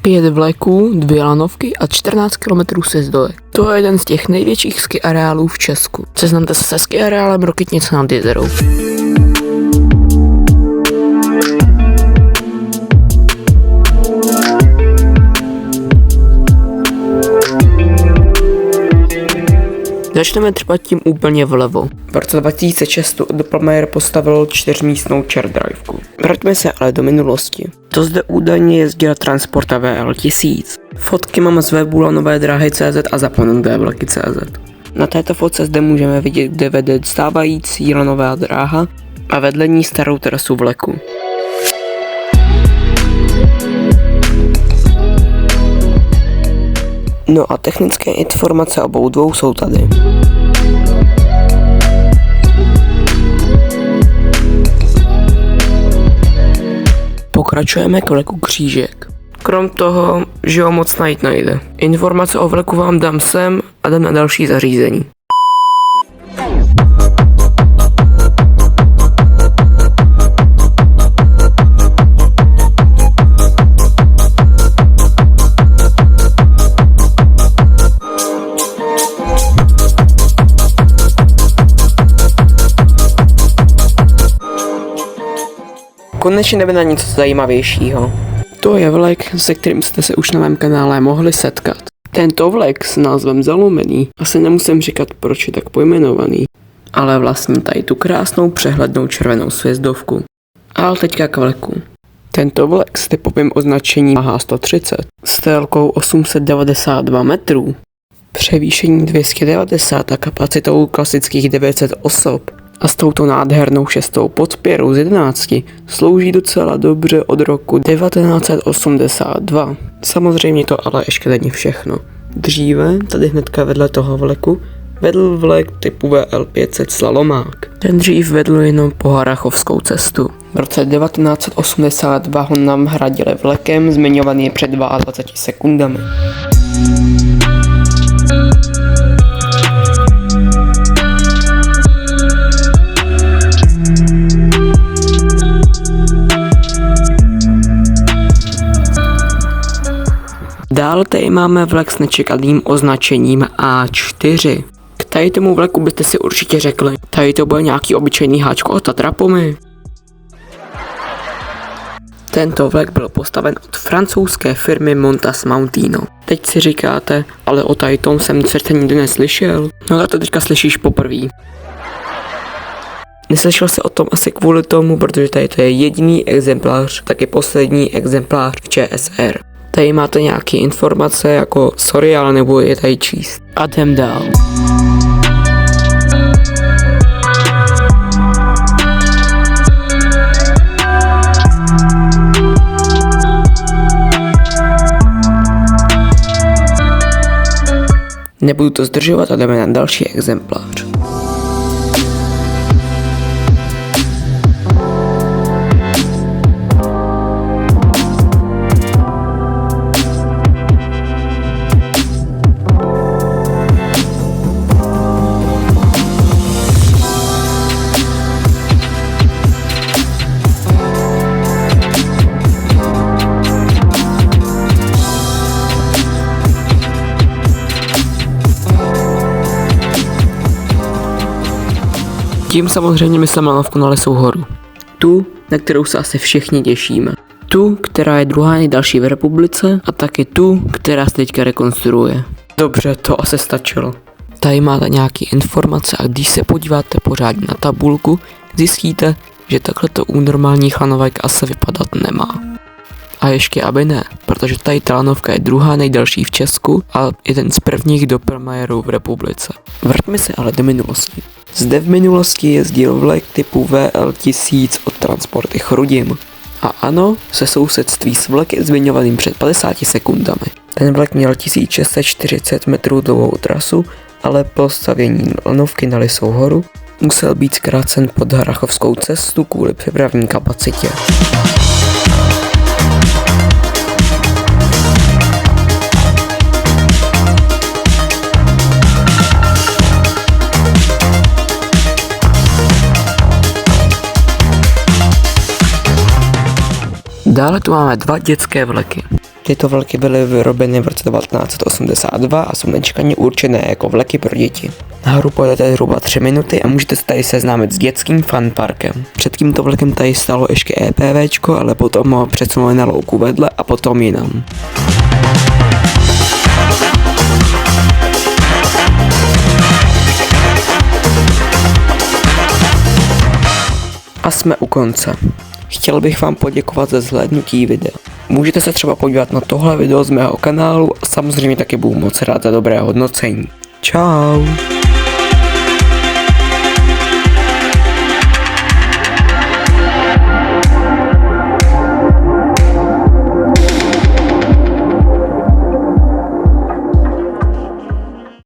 5 vleků, 2 lanovky a 14 km sjezdovek. To je jeden z těch největších ski areálů v Česku. Seznamte se ski areálem Rokytnice nad Jizerou. Začneme třeba tím úplně vlevo. V roce 2006 Doppelmayr postavil 4místnou chair-driveku. Vraťme se ale do minulosti. To zde údajně jezdila Transporta VL1000. Fotky mám z webu lanové dráhy.cz a zapomenuté vleky.cz. Na této fotce zde můžeme vidět, kde vede stávající lanová dráha a vedle ní starou trasu vleku. No a technické informace obou dvou jsou tady. Pokračujeme k vleku Křížek. Krom toho, že ho moc najít nejde. Informace o vleku vám dám sem a jdem na další zařízení. Konečně jdeme na něco zajímavějšího. To je vlek, se kterým jste se už na mém kanále mohli setkat. Tento vlek s názvem Zalomený, asi nemusím říkat, proč je tak pojmenovaný, ale vlastní tady tu krásnou přehlednou červenou sjezdovku. Ale teďka k vleku. Tento vlek s typovým označením H130 s délkou 892 metrů, převýšení 290 a kapacitou klasických 900 osob a s touto nádhernou šestou podpěrou z 11 slouží docela dobře od roku 1982. Samozřejmě to ale ještě není všechno. Dříve, tady hnedka vedle toho vleku, vedl vlek typu VL500 Slalomák. Ten dřív vedl jenom po Harrachovskou cestu. V roce 1982 ho nahradili vlekem zmiňovaný před 22 sekundami. Dál tady máme vlek s nečekaným označením A4. K tady tomu vleku byste si určitě řekli, tady to bude nějaký obyčejný háčko od Tatrapomy. Tento vlek byl postaven od francouzské firmy Montas Mountino. Teď si říkáte, ale o tady tom jsem přece nikdy neslyšel. No tak to teďka slyšíš poprvé. Neslyšel se o tom asi kvůli tomu, protože tady to je jediný exemplář, taky poslední exemplář v ČSR. Tady máte nějaké informace jako sorry, ale nebudu je tady číst. A jdem dál. Nebudu to zdržovat a jdeme na další exemplář. Tím samozřejmě myslím lanovku na Lisou horu. Tu, na kterou se asi všichni těšíme. Tu, která je druhá nejdelší v republice a taky tu, která se teďka rekonstruuje. Dobře, to asi stačilo. Tady máte nějaké informace a když se podíváte pořádně na tabulku, zjistíte, že takhle to u normálních lanovek asi vypadat nemá. A ještě aby ne, protože tady ta lanovka je druhá nejdelší v Česku a jeden z prvních Doppelmayerů v republice. Vraťme se ale do minulosti. Zde v minulosti jezdil vlek typu VL1000 od Transporty Chrudim. A ano, se sousedství s vlekem zmiňovaným před 50 sekundami. Ten vlek měl 1640 metrů dlouhou trasu, ale po stavění lanovky na Lisou horu musel být zkrácen pod Harrachovskou cestu kvůli přepravní kapacitě. Dále tu máme dva dětské vleky. Tyto vleky byly vyrobeny v roce 1982 a jsou nečekaně určené jako vleky pro děti. Nahoru pojedete zhruba 3 minuty a můžete se tady seznámit s dětským funparkem. Před tímto vlekem tady stalo ještě EPVčko, ale potom ho přesunuli na louku vedle a potom jinam. A jsme u konce. Chtěl bych vám poděkovat za zhlédnutí videa. Můžete se třeba podívat na tohle video z mého kanálu a samozřejmě taky budu moc rád za dobré hodnocení. Čau!